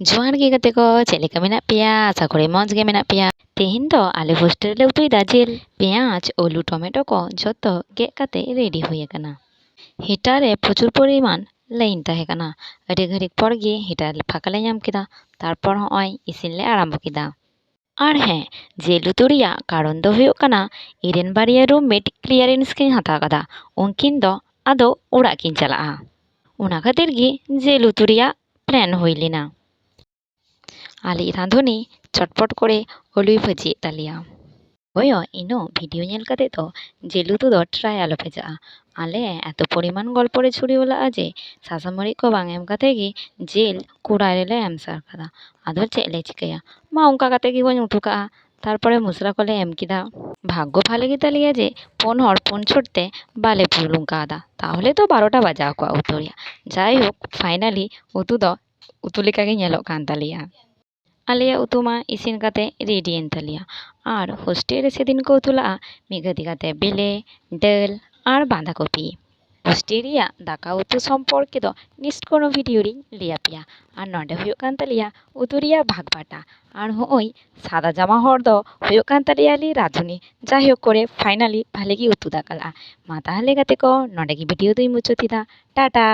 जोहार गे गाते को चेद लेका मेनाग पेया आशा करी मज गे मेनाग पेया। तेहेन दो आले हॉस्टेल ले उतुईदा जेल पेंयाज आलू टमेटो को जतो गेद काते रेडी हुई आकाना। हिटार रे प्रचुर परिमाण लाइन ताहे काना। आडी घड़िक पर गे हिटार फाँका ले नाम केदा। तारपर हॉय इसिन ले आरम्भ केदा। और हें जेल उतु रेयाग कारण दो हुयुग काना इरेन बारिया रूममेट क्लियरेंस किन हताव कादा। उनकिन दो आदो ओड़ाग किन चालागा। ओना खातिर गे जेल उतु रेयाग प्लान हुई लेना। आले रांधुनी चटपट करे आलुई भाजी तालिया। ओयो इनो भिडियो नेल काते तो जेल उतु दो ट्राई आलो भेजा। आले एतो परिमाण गल्प रे छुड़ियोला जे सासामरी को बांग एम काते गे जेल कुड़ाई ले एम सार कादा। आदो चेद ले चिकाया मा ओंका काते गे बन उठु कागा। तारपरे मसला को ले एम केदा। भाग्य भालो गे तालिया जे पुन हर पुन छोड़ते बाले पुलुं कादा। ताहले तो 12टा बाजाव कोआ उतु रेयाग। जाई होक फाइनाली उतु दो उतु लेका गे नेलोग कान तालिया। आलिया उतु मा इसिन काते रेडी एन तालिया। और हॉस्टेल रे सेदिन को उतु लागा मिद घाटी काते बेले दाल और बांधा कपि। हॉस्टेल रेयाग दाका उतु सम्पर्के दो नेक्स्ट कोनो भिडियो रिन लैया पेया। और नोंडे हुयुग कान तालिया उतु रेयाग भाग बाटा। और हॉय सादा जामा हर दो हुयुग कान तालिया आले रांधुनी। जाई होक करे फाइनाली भाले गे उतु दाका लागा। मा ताहले गाते को नोंडे गे भिडियो दोई मुचाद एदा। टाटा।